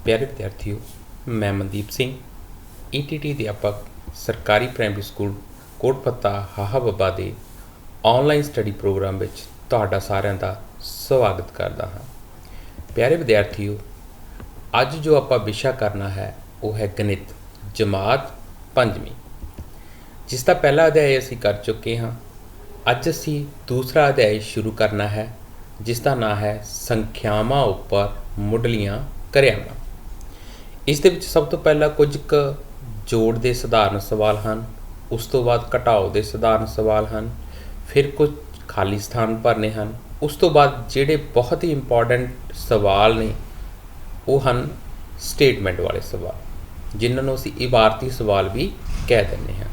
प्यारे विद्यार्थियों, मैं मनदीप सिंह ETT अध्यापक सरकारी प्राइमरी स्कूल कोटपत्ता हाहा ਬੱਬਾ ਦੇ ऑनलाइन स्टडी प्रोग्राम ਵਿੱਚ ਤੁਹਾਡਾ ਸਾਰਿਆਂ ਦਾ ਸਵਾਗਤ ਕਰਦਾ ਹਾਂ। ਪਿਆਰੇ ਵਿਦਿਆਰਥੀਓ, ਅੱਜ ਜੋ ਆਪਾਂ ਵਿਸ਼ਾ ਕਰਨਾ ਹੈ ਉਹ ਹੈ ਗਣਿਤ ਜਮਾਤ 5ਵੀਂ, ਜਿਸ ਦਾ ਪਹਿਲਾ ਅਧਿਆਇ ਅਸੀਂ ਕਰ ਚੁੱਕੇ ਹਾਂ। ਅੱਜ ਅਸੀਂ ਦੂਸਰਾ ਅਧਿਆਇ ਸ਼ੁਰੂ ਕਰਨਾ ਹੈ, ਜਿਸ ਦਾ ਨਾਮ ਹੈ ਸੰਖਿਆਵਾਂ ਉੱਪਰ ਮੁੱਢਲੀਆਂ ਕਿਰਿਆਵਾਂ। ਇਸ ਦੇ ਵਿੱਚ ਸਭ ਤੋਂ ਪਹਿਲਾਂ ਕੁਝ ਕੁ ਜੋੜ ਦੇ ਸਧਾਰਨ ਸਵਾਲ ਹਨ, ਉਸ ਤੋਂ ਬਾਅਦ ਘਟਾਓ ਦੇ ਸਧਾਰਨ ਸਵਾਲ ਹਨ, ਫਿਰ ਕੁਝ ਖਾਲੀ ਸਥਾਨ ਭਰਨੇ ਹਨ। ਉਸ ਤੋਂ ਬਾਅਦ ਜਿਹੜੇ ਬਹੁਤ ਹੀ ਇੰਪੋਰਟੈਂਟ ਸਵਾਲ ਨੇ ਉਹ ਹਨ ਸਟੇਟਮੈਂਟ ਵਾਲੇ ਸਵਾਲ, ਜਿਨ੍ਹਾਂ ਨੂੰ ਅਸੀਂ ਇਬਾਰਤੀ ਸਵਾਲ ਵੀ ਕਹਿ ਦਿੰਦੇ ਹਾਂ,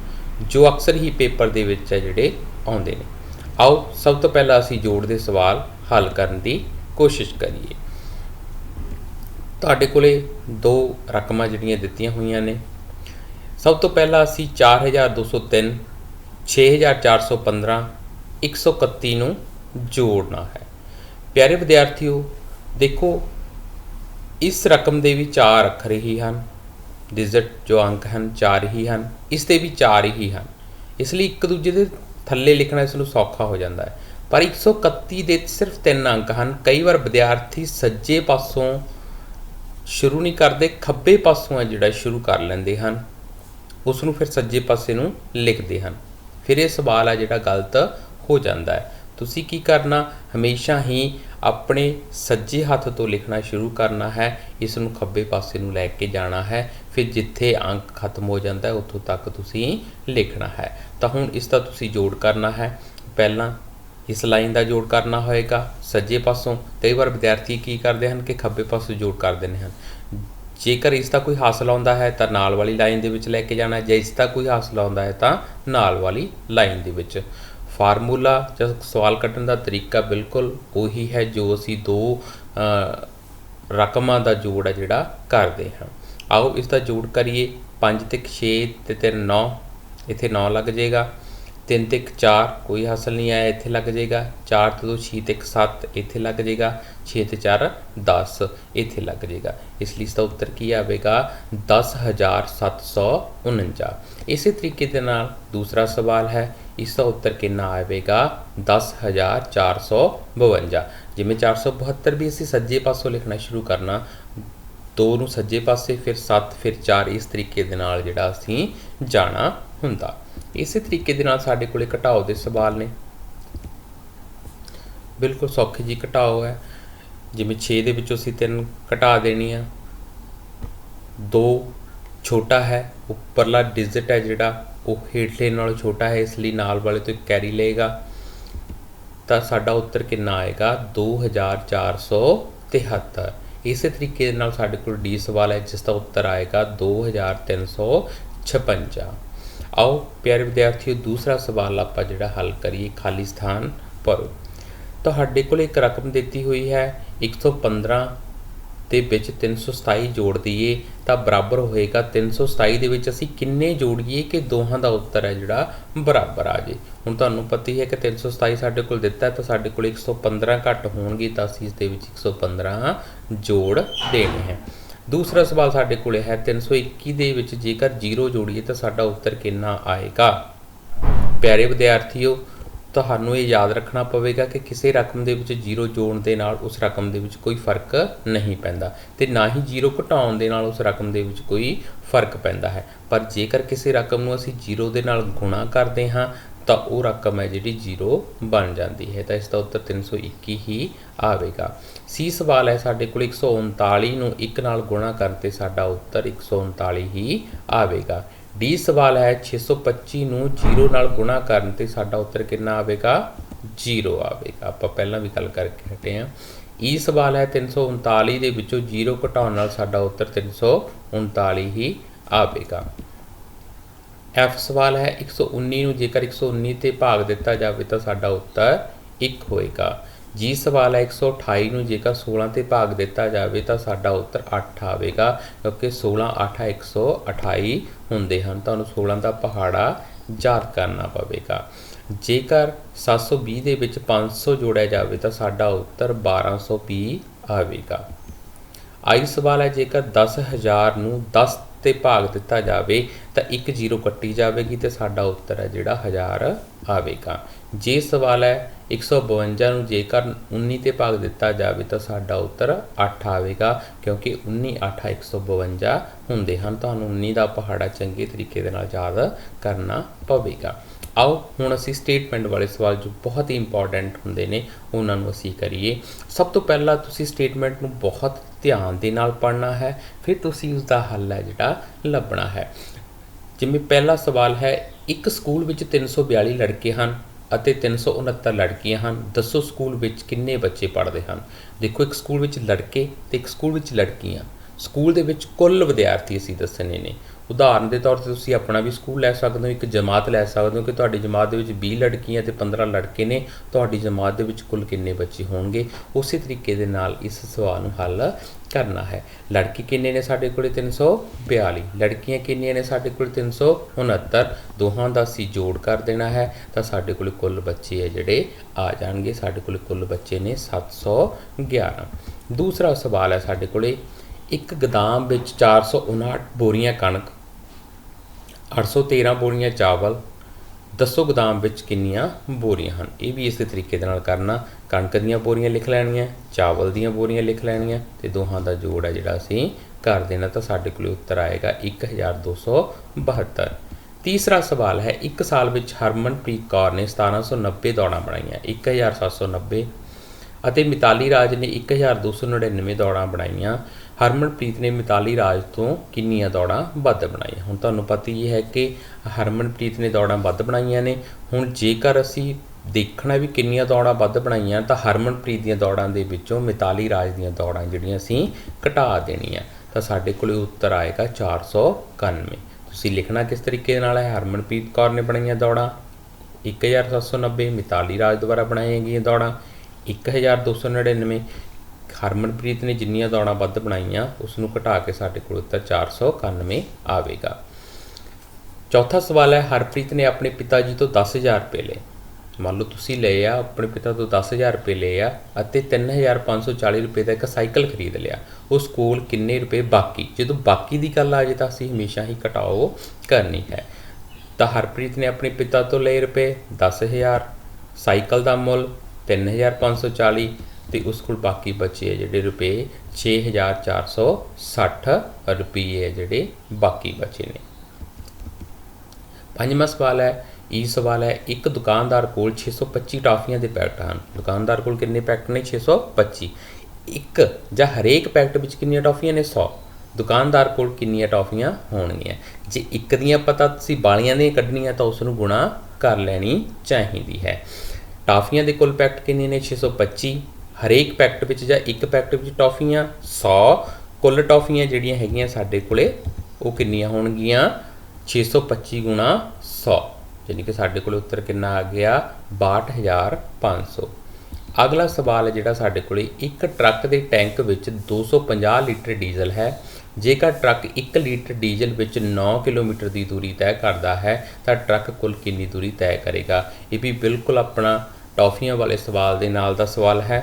ਜੋ ਅਕਸਰ ਹੀ ਪੇਪਰ ਦੇ ਵਿੱਚ ਹੈ ਜਿਹੜੇ ਆਉਂਦੇ ਨੇ। ਆਓ ਸਭ ਤੋਂ ਪਹਿਲਾਂ ਅਸੀਂ ਜੋੜ ਦੇ ਸਵਾਲ ਹੱਲ ਕਰਨ ਦੀ ਕੋਸ਼ਿਸ਼ ਕਰੀਏ। ਤੁਹਾਡੇ ਕੋਲੇ ਦੋ ਰਕਮਾਂ ਜਿਹੜੀਆਂ ਦਿੱਤੀਆਂ ਹੋਈਆਂ ਨੇ। ਸਭ ਤੋਂ ਪਹਿਲਾਂ ਅਸੀਂ 4203, 6415, 131 ਨੂੰ ਜੋੜਨਾ ਹੈ। ਪਿਆਰੇ ਵਿਦਿਆਰਥੀਓ, ਦੇਖੋ ਇਸ ਰਕਮ ਦੇ ਵੀ 4 ਅੱਖਰ ਹੀ ਹਨ, ਡਿਜਿਟ ਜੋ ਅੰਕ ਹਨ 4 ਹੀ ਹਨ, ਇਸ ਦੇ ਵੀ 4 ਹੀ ਹਨ, ਇਸ ਲਈ ਇੱਕ ਦੂਜੇ ਦੇ ਥੱਲੇ ਲਿਖਣਾ ਇਸ ਨੂੰ ਸੌਖਾ ਹੋ ਜਾਂਦਾ ਹੈ। ਪਰ 131 ਦੇ ਸਿਰਫ 3 ਅੰਕ ਹਨ। ਕਈ ਵਾਰ ਵਿਦਿਆਰਥੀ ਸੱਜੇ ਪਾਸੋਂ ਸ਼ੁਰੂ ਨਹੀਂ ਕਰਦੇ, ਖੱਬੇ ਪਾਸੋਂ ਹੈ ਜਿਹੜਾ ਸ਼ੁਰੂ ਕਰ ਲੈਂਦੇ ਹਨ, ਉਸ ਨੂੰ ਫਿਰ ਸੱਜੇ ਪਾਸੇ ਨੂੰ ਲਿਖਦੇ ਹਨ, ਫਿਰ ਇਹ ਸਵਾਲ ਹੈ ਜਿਹੜਾ ਗਲਤ ਹੋ ਜਾਂਦਾ ਹੈ। ਤੁਸੀਂ ਕੀ ਕਰਨਾ, ਹਮੇਸ਼ਾ ਹੀ ਆਪਣੇ ਸੱਜੇ ਹੱਥ ਤੋਂ ਲਿਖਣਾ ਸ਼ੁਰੂ ਕਰਨਾ ਹੈ, ਇਸ ਨੂੰ ਖੱਬੇ ਪਾਸੇ ਨੂੰ ਲੈ ਕੇ ਜਾਣਾ ਹੈ, ਫਿਰ ਜਿੱਥੇ ਅੰਕ ਖਤਮ ਹੋ ਜਾਂਦਾ ਹੈ ਉੱਥੋਂ ਤੱਕ ਤੁਸੀਂ ਲਿਖਣਾ ਹੈ। ਤਾਂ ਹੁਣ ਇਸ ਦਾ ਤੁਸੀਂ ਜੋੜ ਕਰਨਾ ਹੈ। ਪਹਿਲਾਂ ਇਸ ਲਾਈਨ ਦਾ ਜੋੜ ਕਰਨਾ ਹੋਏਗਾ ਸੱਜੇ ਪਾਸੋਂ। ਕਈ ਵਾਰ ਵਿਦਿਆਰਥੀ ਕੀ ਕਰਦੇ ਹਨ ਕਿ ਖੱਬੇ ਪਾਸੋਂ ਜੋੜ ਕਰ ਦਿੰਦੇ ਹਨ। ਜੇਕਰ ਇਸ ਦਾ ਕੋਈ ਹਾਸਲ ਆਉਂਦਾ ਹੈ ਤਾਂ ਨਾਲ ਵਾਲੀ ਲਾਈਨ ਦੇ ਵਿੱਚ ਲੈ ਕੇ ਜਾਣਾ, ਜੇ ਇਸ ਦਾ ਕੋਈ ਹਾਸਲ ਆਉਂਦਾ ਹੈ ਤਾਂ ਨਾਲ ਵਾਲੀ ਲਾਈਨ ਦੇ ਵਿੱਚ। ਫਾਰਮੂਲਾ ਜਾਂ ਸਵਾਲ ਕੱਢਣ ਦਾ ਤਰੀਕਾ ਬਿਲਕੁਲ ਉਹੀ ਹੈ ਜੋ ਅਸੀਂ ਦੋ ਰਕਮਾਂ ਦਾ ਜੋੜ ਹੈ ਜਿਹੜਾ ਕਰਦੇ ਹਾਂ। ਆਓ ਇਸ ਦਾ ਜੋੜ ਕਰੀਏ। 5 ਤੇ 6 ਤੇ 3 9, ਇੱਥੇ 9 ਲੱਗ ਜਾਏਗਾ। 3 ਤੇ 4 ਕੋਈ ਹਾਸਲ ਨਹੀਂ ਆਇਆ, ਇੱਥੇ ਲੱਗ ਜਾਏਗਾ। 4 ਤੇ 2 6 ਤੇ 7, ਇੱਥੇ ਲੱਗ ਜਾਏਗਾ। 6 ਤੇ 4 10, ਇੱਥੇ ਲੱਗ ਜਾਏਗਾ। ਇਸ ਲਈ ਇਸ ਦਾ ਉੱਤਰ ਕੀ ਆਵੇਗਾ 10,749। ਇਸੇ ਤਰੀਕੇ ਦੇ ਨਾਲ ਦੂਸਰਾ ਸਵਾਲ ਹੈ, ਇਸ ਦਾ ਉੱਤਰ ਕਿੰਨਾ ਆਵੇਗਾ 10,452। ਜਿਵੇਂ 472 ਵੀ ਅਸੀਂ ਸੱਜੇ ਪਾਸੋਂ ਲਿਖਣਾ ਸ਼ੁਰੂ ਕਰਨਾ, 2 ਨੂੰ ਸੱਜੇ ਪਾਸੇ, ਫਿਰ 7, ਫਿਰ 4, ਇਸ ਤਰੀਕੇ ਦੇ ਨਾਲ ਜਿਹੜਾ ਅਸੀਂ ਜਾਣਾ ਹੁੰਦਾ। ਇਸੇ ਤਰੀਕੇ ਦੇ ਨਾਲ ਸਾਡੇ ਕੋਲੇ ਘਟਾਓ ਦੇ ਸਵਾਲ ਨੇ। ਬਿਲਕੁਲ ਸੌਖੀ ਜੀ ਘਟਾਓ ਹੈ। ਜਿਵੇਂ 6 ਦੇ ਵਿੱਚੋਂ ਅਸੀਂ 3 ਘਟਾ ਦੇਣੀ ਆ, 2 ਛੋਟਾ ਹੈ, ਉੱਪਰਲਾ ਡਿਜਿਟ ਹੈ ਜਿਹੜਾ ਉਹ ਹੇਠਲੇ ਨਾਲੋਂ ਛੋਟਾ ਹੈ, ਇਸ ਲਈ ਨਾਲ ਵਾਲੇ ਤੋਂ ਕੈਰੀ ਲਏਗਾ, ਤਾਂ ਸਾਡਾ ਉੱਤਰ ਕਿੰਨਾ ਆਏਗਾ 2,473। ਇਸੇ ਤਰੀਕੇ ਦੇ ਨਾਲ ਸਾਡੇ ਕੋਲ ਡੀ ਸਵਾਲ ਹੈ, ਜਿਸ ਦਾ ਉੱਤਰ ਆਏਗਾ 2,356। ਆਓ ਪਿਆਰੇ ਵਿਦਿਆਰਥੀਓ ਦੂਸਰਾ ਸਵਾਲ ਆਪਾਂ ਜਿਹੜਾ ਹੱਲ ਕਰੀਏ। ਖਾਲੀ ਸਥਾਨ ਭਰੋ। ਤੁਹਾਡੇ ਕੋਲ ਇੱਕ ਰਕਮ ਦਿੱਤੀ ਹੋਈ ਹੈ, 115 ਦੇ ਵਿੱਚ 327 ਜੋੜ ਦਈਏ ਤਾਂ ਬਰਾਬਰ ਹੋਏਗਾ 327 ਦੇ ਵਿੱਚ ਅਸੀਂ ਕਿੰਨੇ ਜੋੜੀਏ ਕਿ ਦੋਹਾਂ ਦਾ ਉੱਤਰ ਹੈ ਜਿਹੜਾ ਬਰਾਬਰ ਆ ਜੇ। ਹੁਣ ਤੁਹਾਨੂੰ ਪਤਾ ਹੀ ਹੈ ਕਿ 327 ਸਾਡੇ ਕੋਲ ਦਿੱਤਾ ਤਾਂ ਸਾਡੇ ਕੋਲ 115 ਘੱਟ ਹੋਣਗੇ, ਤਾਂ ਅਸੀਂ ਇਸ ਦੇ ਵਿੱਚ 115 ਜੋੜ ਦੇਣੇ ਹੈ। ਦੂਸਰਾ ਸਵਾਲ ਸਾਡੇ ਕੋਲ ਹੈ 321 ਦੇ ਵਿੱਚ ਜੇਕਰ 0 ਜੋੜੀਏ ਤਾਂ ਸਾਡਾ ਉੱਤਰ ਕਿੰਨਾ ਆਏਗਾ। ਪਿਆਰੇ ਵਿਦਿਆਰਥੀਓ, ਤੁਹਾਨੂੰ ਇਹ ਯਾਦ ਰੱਖਣਾ ਪਵੇਗਾ ਕਿ ਕਿਸੇ ਰਕਮ ਦੇ ਵਿੱਚ 0 ਜੋੜਨ ਦੇ ਨਾਲ ਉਸ ਰਕਮ ਦੇ ਵਿੱਚ ਕੋਈ ਫਰਕ ਨਹੀਂ ਪੈਂਦਾ, ਅਤੇ ਨਾ ਹੀ 0 ਘਟਾਉਣ ਦੇ ਨਾਲ ਉਸ ਰਕਮ ਦੇ ਵਿੱਚ ਕੋਈ ਫਰਕ ਪੈਂਦਾ ਹੈ। ਪਰ ਜੇਕਰ ਕਿਸੇ ਰਕਮ ਨੂੰ ਅਸੀਂ 0 ਦੇ ਨਾਲ ਗੁਣਾ ਕਰਦੇ ਹਾਂ ਤਾਂ ਉਹ ਰਕਮ ਹੈ ਜਿਹੜੀ 0 ਬਣ ਜਾਂਦੀ ਹੈ, ਤਾਂ ਇਸ ਦਾ ਉੱਤਰ 321 ਹੀ ਆਵੇਗਾ। ਸੀ ਸਵਾਲ ਹੈ ਸਾਡੇ ਕੋਲ 139 ਨੂੰ 1 ਨਾਲ ਗੁਣਾ ਕਰਨ 'ਤੇ ਸਾਡਾ ਉੱਤਰ 139 ਹੀ ਆਵੇਗਾ। ਡੀ ਸਵਾਲ ਹੈ 625 ਨੂੰ 0 ਨਾਲ ਗੁਣਾ ਕਰਨ 'ਤੇ ਸਾਡਾ ਉੱਤਰ ਕਿੰਨਾ ਆਵੇਗਾ 0 ਆਵੇਗਾ। ਆਪਾਂ ਪਹਿਲਾਂ ਵੀ ਗੱਲ ਕਰਕੇ ਹਟੇ ਹਾਂ। ਈ ਸਵਾਲ ਹੈ 339 ਦੇ ਵਿੱਚੋਂ 0 ਘਟਾਉਣ ਨਾਲ ਸਾਡਾ ਉੱਤਰ 339 ਹੀ ਆਵੇਗਾ। ਐਫ ਸਵਾਲ ਹੈ 119 ਨੂੰ ਜੇਕਰ 119 ਤੇ ਭਾਗ ਦਿੱਤਾ ਜਾਵੇ ਤਾਂ ਸਾਡਾ ਉੱਤਰ 1 ਹੋਏਗਾ। ਜੀ ਸਵਾਲ ਹੈ 128 ਨੂੰ ਜੇਕਰ 16 ਤੇ ਭਾਗ ਦਿੱਤਾ ਜਾਵੇ ਤਾਂ ਸਾਡਾ ਉੱਤਰ 8 ਆਵੇਗਾ, ਕਿਉਂਕਿ 16 8 128 ਹੁੰਦੇ ਹਨ। ਤੁਹਾਨੂੰ 16 ਦਾ ਪਹਾੜਾ ਯਾਦ ਕਰਨਾ ਪਵੇਗਾ। ਜੇਕਰ 720 ਦੇ ਵਿੱਚ 500 ਜੋੜਿਆ ਜਾਵੇ ਤਾਂ ਸਾਡਾ ਉੱਤਰ 1220 ਆਵੇਗਾ। आई सवाल है जेकर 10,000 ਨੂੰ 10 ਤੇ ਭਾਗ ਦਿੱਤਾ ਜਾਵੇ ਤਾਂ ਇੱਕ ਜ਼ੀਰੋ ਕੱਟੀ ਜਾਵੇਗੀ ਤੇ ਸਾਡਾ ਉੱਤਰ ਹੈ ਜਿਹੜਾ 1000 ਆਵੇਗਾ। ਜੇ ਸਵਾਲ ਹੈ 152 ਨੂੰ ਜੇਕਰ 19 ਤੇ ਭਾਗ ਦਿੱਤਾ ਜਾਵੇ ਤਾਂ ਸਾਡਾ ਉੱਤਰ 8 ਆਵੇਗਾ, ਕਿਉਂਕਿ 19 8 152 ਹੁੰਦੇ ਹਨ। ਤੁਹਾਨੂੰ 19 ਦਾ ਪਹਾੜਾ ਚੰਗੇ ਤਰੀਕੇ ਦੇ ਨਾਲ ਯਾਦ ਕਰਨਾ ਪਵੇਗਾ। आओ हुण असी स्टेटमेंट वाले सवाल जो बहुत ही इंपॉर्टेंट होंदे ने उन्हां नूं असी करिए। सब तो पहला तुसी स्टेटमेंट नूं बहुत ध्यान दे नाल पढ़ना है, फिर तुसी उसका हल है जिहड़ा लभना है। जिवें पहला सवाल है, एक स्कूल विच 342 लड़के हन ਅਤੇ 369 लड़कियां ਹਨ, दसो स्कूल विच किन्ने बच्चे पढ़ते हैं। देखो एक स्कूल विच लड़के तो एक स्कूल विच लड़कियां, स्कूल दे विच कुल विद्यार्थी असीं दसने ने। उदाहरण के तौर पर तुसीं अपना भी स्कूल लै सकते हो, एक जमात लै सकते हो कि तुहाडी जमात दे विच 20 लड़कियां ते 15 लड़के ने, तुहाडी जमात दे विच कुल किन्ने बच्चे होणगे। उसी तरीके दे नाल इस सवाल नूं हल करना है। लड़के किन्ने ने साडे कोले 342, लड़कियां किन्नियां ने साडे कोले 369, दोहां दा असीं जोड़ कर देना है तां साडे कोले कुल बच्चे है जिहड़े आ जाणगे। साडे कोले कुल बच्चे ने 711। दूसरा सवाल है साडे कोले, एक गोदाम विच 459 बोरियां कणक, 813 बोरियां चावल, दसो गोदाम विच किन्नियां बोरियां हैं। ये भी इस तरीके दे नाल करना, कणक दीयां बोरियां लिख लैणियां, चावल दीयां बोरियां लिख लैणियां ते दोहां दा जोड़ है जिहड़ा असीं कर देना तां साडे कोल उत्तर आएगा 1272। तीसरा सवाल है, एक साल विच हरमनप्रीत कौर ने 1790 दौड़ां बनाईयां, 1790 ਅਤੇ ਮਿਤਾਲੀ ਰਾਜ ਨੇ 1299 ਦੌੜਾਂ ਬਣਾਈਆਂ। ਹਰਮਨਪ੍ਰੀਤ ਨੇ ਮਿਤਾਲੀ ਰਾਜ ਤੋਂ ਕਿੰਨੀਆਂ ਦੌੜਾਂ ਵੱਧ ਬਣਾਈਆਂ। ਹੁਣ ਤੁਹਾਨੂੰ ਪਤਾ ਹੀ ਹੈ ਕਿ ਹਰਮਨਪ੍ਰੀਤ ਨੇ ਦੌੜਾਂ ਵੱਧ ਬਣਾਈਆਂ ਨੇ। ਹੁਣ ਜੇਕਰ ਅਸੀਂ ਦੇਖਣਾ ਵੀ ਕਿੰਨੀਆਂ ਦੌੜਾਂ ਵੱਧ ਬਣਾਈਆਂ ਤਾਂ ਹਰਮਨਪ੍ਰੀਤ ਦੀਆਂ ਦੌੜਾਂ ਦੇ ਵਿੱਚੋਂ ਮਿਤਾਲੀ ਰਾਜ ਦੀਆਂ ਦੌੜਾਂ ਜਿਹੜੀਆਂ ਅਸੀਂ ਘਟਾ ਦੇਣੀਆਂ ਤਾਂ ਸਾਡੇ ਕੋਲ ਉੱਤਰ ਆਏਗਾ 491। ਤੁਸੀਂ ਲਿਖਣਾ ਕਿਸ ਤਰੀਕੇ ਨਾਲ ਹੈ, ਹਰਮਨਪ੍ਰੀਤ ਕੌਰ ਨੇ ਬਣਾਈਆਂ ਦੌੜਾਂ 1790, ਮਿਤਾਲੀ ਰਾਜ ਦੁਆਰਾ ਬਣਾਈਆਂ ਗਈਆਂ ਦੌੜਾਂ 1299। ਹਰਮਨਪ੍ਰੀਤ ਨੇ ਜਿੰਨੀਆਂ ਦੌੜਾਂ ਵੱਧ ਬਣਾਈਆਂ ਉਸ ਨੂੰ ਘਟਾ ਕੇ ਸਾਡੇ ਕੋਲ ਉੱਤਰ 491 ਆਵੇਗਾ। ਚੌਥਾ ਸਵਾਲ ਹੈ, ਹਰਪ੍ਰੀਤ ਨੇ ਆਪਣੇ ਪਿਤਾ ਜੀ ਤੋਂ 10,000 ਰੁਪਏ ਲਏ। ਮੰਨ ਲਓ ਤੁਸੀਂ ਲਏ ਆ ਆਪਣੇ ਪਿਤਾ ਤੋਂ 10,000 ਰੁਪਏ ਲਏ ਆ ਅਤੇ 3,540 ਰੁਪਏ ਦਾ ਇੱਕ ਸਾਈਕਲ ਖਰੀਦ ਲਿਆ। ਉਸ ਕੋਲ ਕਿੰਨੇ ਰੁਪਏ ਬਾਕੀ। ਜਦੋਂ ਬਾਕੀ ਦੀ ਗੱਲ ਆ ਜਾਏ ਤਾਂ ਅਸੀਂ ਹਮੇਸ਼ਾ ਹੀ ਘਟਾਓ ਕਰਨੀ ਹੈ। ਤਾਂ ਹਰਪ੍ਰੀਤ ਨੇ ਆਪਣੇ ਪਿਤਾ ਤੋਂ ਲਏ ਰੁਪਏ 10,000, ਸਾਈਕਲ ਦਾ ਮੁੱਲ 3,540 ਤੇ ਉਸ ਕੋਲ ਬਾਕੀ ਬਚੇ ਹੈ ਜਿਹੜੇ ਰੁਪਏ 6,460 ਰੁਪਏ ਜਿਹੜੇ ਬਾਕੀ ਬਚੇ ਨੇ। ਪੰਜਵਾਂ ਸਵਾਲ ਹੈ, ਇਹ ਸਵਾਲ ਹੈ, ਇੱਕ ਦੁਕਾਨਦਾਰ ਕੋਲ 625 ਟਾਫੀਆਂ ਦੇ ਪੈਕਟ ਹਨ। ਦੁਕਾਨਦਾਰ ਕੋਲ ਕਿੰਨੇ ਪੈਕਟ ਨੇ 625। ਇੱਕ ਜਾਂ ਹਰੇਕ ਪੈਕਟ ਵਿੱਚ ਕਿੰਨੀਆਂ ਟਾਫੀਆਂ ਨੇ 100। ਦੁਕਾਨਦਾਰ ਕੋਲ ਕਿੰਨੀਆਂ ਟਾਫੀਆਂ ਹੋਣਗੀਆਂ। ਜੇ ਇੱਕ ਦੀਆਂ ਪਤਾ ਤੁਸੀਂ ਵਾਲੀਆਂ ਦੀਆਂ ਕੱਢਣੀਆਂ ਤਾਂ ਉਸ ਨੂੰ ਗੁਣਾ ਕਰ ਲੈਣੀ ਚਾਹੀਦੀ ਹੈ। ਟਾਫੀਆਂ ਦੇ ਕੁੱਲ ਪੈਕਟ ਕਿੰਨੇ ਨੇ 625। ਹਰੇਕ ਪੈਕਟ ਵਿੱਚ ਜਾਂ ਇੱਕ ਪੈਕਟ ਵਿੱਚ ਟਾਫੀਆਂ 100। ਕੁੱਲ ਟਾਫੀਆਂ ਜਿਹੜੀਆਂ ਹੈਗੀਆਂ ਸਾਡੇ ਕੋਲੇ ਉਹ ਕਿੰਨੀਆਂ ਹੋਣਗੀਆਂ 625 ਗੁਣਾ 100, ਯਾਨੀ ਕਿ ਸਾਡੇ ਕੋਲ ਉੱਤਰ ਕਿੰਨਾ ਆ ਗਿਆ 62,500। ਅਗਲਾ ਸਵਾਲ ਹੈ ਜਿਹੜਾ ਸਾਡੇ ਕੋਲੇ, ਇੱਕ ਟਰੱਕ ਦੇ ਟੈਂਕ ਵਿੱਚ 250 ਲੀਟਰ ਡੀਜ਼ਲ ਹੈ। ਜੇਕਰ ਟਰੱਕ 1 ਲੀਟਰ ਡੀਜ਼ਲ ਵਿੱਚ 9 ਕਿਲੋਮੀਟਰ ਦੀ ਦੂਰੀ ਤੈਅ ਕਰਦਾ ਹੈ ਤਾਂ ਟਰੱਕ ਕੁੱਲ ਕਿੰਨੀ ਦੂਰੀ ਤੈਅ ਕਰੇਗਾ। ਇਹ ਵੀ ਬਿਲਕੁਲ ਆਪਣਾ ਟੌਫੀਆਂ ਵਾਲੇ ਸਵਾਲ ਦੇ ਨਾਲ ਦਾ ਸਵਾਲ ਹੈ।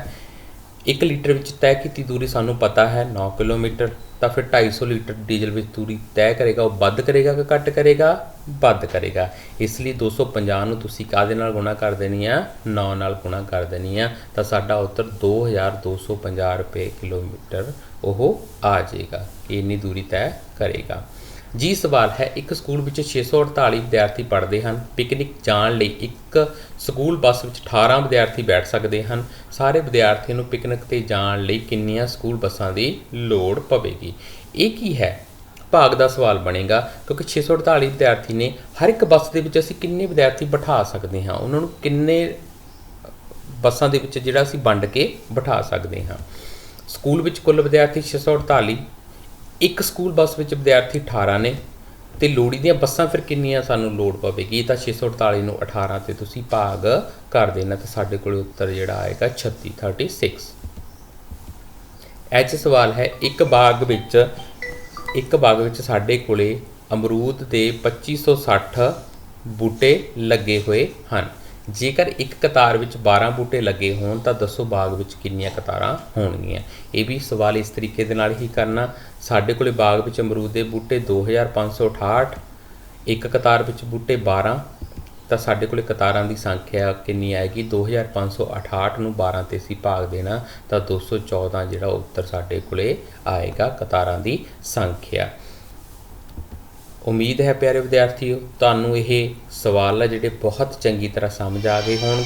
1 ਲੀਟਰ ਵਿੱਚ ਤੈਅ ਕੀਤੀ ਦੂਰੀ ਸਾਨੂੰ ਪਤਾ ਹੈ 9 ਕਿਲੋਮੀਟਰ, ਤਾਂ ਫਿਰ 250 ਲੀਟਰ ਡੀਜ਼ਲ ਵਿੱਚ ਦੂਰੀ ਤੈਅ ਕਰੇਗਾ, ਉਹ ਵੱਧ ਕਰੇਗਾ ਕਿ ਘੱਟ ਕਰੇਗਾ, ਵੱਧ ਕਰੇਗਾ। ਇਸ ਲਈ 250 ਨੂੰ ਤੁਸੀਂ ਕਾਹਦੇ ਨਾਲ ਗੁਣਾ ਕਰ ਦੇਣੀ ਆ 9 ਨਾਲ ਗੁਣਾ ਕਰ ਦੇਣੀ ਆ ਤਾਂ ਸਾਡਾ ਉੱਤਰ 2,250 ਰੁਪਏ ਕਿਲੋਮੀਟਰ ਉਹ ਆ ਜਾਏਗਾ ਕਿ ਇੰਨੀ ਦੂਰੀ ਤੈਅ ਕਰੇਗਾ। ਜੀ ਸਵਾਲ ਹੈ, ਇੱਕ ਸਕੂਲ ਵਿੱਚ 648 ਵਿਦਿਆਰਥੀ ਪੜ੍ਹਦੇ ਹਨ। ਪਿਕਨਿਕ ਜਾਣ ਲਈ ਇੱਕ ਸਕੂਲ ਬੱਸ ਵਿੱਚ 18 ਵਿਦਿਆਰਥੀ ਬੈਠ ਸਕਦੇ ਹਨ। ਸਾਰੇ ਵਿਦਿਆਰਥੀਆਂ ਨੂੰ ਪਿਕਨਿਕ 'ਤੇ ਜਾਣ ਲਈ ਕਿੰਨੀਆਂ ਸਕੂਲ ਬੱਸਾਂ ਦੀ ਲੋੜ ਪਵੇਗੀ। ਇਹ ਕੀ ਹੈ, ਭਾਗ ਦਾ ਸਵਾਲ ਬਣੇਗਾ ਕਿਉਂਕਿ 648 ਵਿਦਿਆਰਥੀ ਨੇ। ਹਰ ਇੱਕ ਬੱਸ ਦੇ ਵਿੱਚ ਅਸੀਂ ਕਿੰਨੇ ਵਿਦਿਆਰਥੀ ਬਿਠਾ ਸਕਦੇ ਹਾਂ, ਉਹਨਾਂ ਨੂੰ ਕਿੰਨੇ ਬੱਸਾਂ ਦੇ ਵਿੱਚ ਜਿਹੜਾ ਅਸੀਂ ਵੰਡ ਕੇ ਬਿਠਾ ਸਕਦੇ ਹਾਂ। ਸਕੂਲ ਵਿੱਚ ਕੁੱਲ ਵਿਦਿਆਰਥੀ 648, ਇੱਕ ਸਕੂਲ ਬੱਸ ਵਿੱਚ ਵਿਦਿਆਰਥੀ 18 ਨੇ ਅਤੇ ਲੋੜੀ ਦੀਆਂ ਬੱਸਾਂ ਫਿਰ ਕਿੰਨੀਆਂ ਸਾਨੂੰ ਲੋੜ ਪਵੇਗੀ ਤਾਂ 648 ਨੂੰ 18 'ਤੇ ਤੁਸੀਂ ਭਾਗ ਕਰ ਦੇਣਾ ਤਾਂ ਸਾਡੇ ਕੋਲ ਉੱਤਰ ਜਿਹੜਾ ਆਏਗਾ 36। ਇਹ 'ਚ ਸਵਾਲ ਹੈ, ਇੱਕ ਬਾਗ ਵਿੱਚ ਸਾਡੇ ਕੋਲੇ ਅਮਰੂਦ ਦੇ 2560 ਬੂਟੇ ਲੱਗੇ ਹੋਏ ਹਨ। ਜੇਕਰ ਇੱਕ ਕਤਾਰ ਵਿੱਚ 12 ਬੂਟੇ ਲੱਗੇ ਹੋਣ ਤਾਂ ਦੱਸੋ ਬਾਗ ਵਿੱਚ ਕਿੰਨੀਆਂ ਕਤਾਰਾਂ ਹੋਣਗੀਆਂ। ਇਹ ਵੀ ਸਵਾਲ ਇਸ ਤਰੀਕੇ ਦੇ ਨਾਲ ਹੀ ਕਰਨਾ। ਸਾਡੇ ਕੋਲੇ ਬਾਗ ਵਿੱਚ ਅਮਰੂਦ ਦੇ ਬੂਟੇ 2568, ਇੱਕ ਕਤਾਰ ਵਿੱਚ ਬੂਟੇ 12, ਤਾਂ ਸਾਡੇ ਕੋਲੇ ਕਤਾਰਾਂ ਦੀ ਸੰਖਿਆ ਕਿੰਨੀ ਆਏਗੀ 2568 ਨੂੰ 12 ਤੇ ਅਸੀਂ ਭਾਗ ਦੇਣਾ ਤਾਂ 214 ਜਿਹੜਾ ਉੱਤਰ ਸਾਡੇ ਕੋਲੇ ਆਏਗਾ ਕਤਾਰਾਂ ਦੀ ਸੰਖਿਆ। ਉਮੀਦ ਹੈ ਪਿਆਰੇ ਵਿਦਿਆਰਥੀਓ ਤੁਹਾਨੂੰ ਇਹ ਸਵਾਲ ਆ ਜਿਹੜੇ ਬਹੁਤ ਚੰਗੀ ਤਰ੍ਹਾਂ ਸਮਝ ਆ ਗਏ ਹੋਣਗੇ।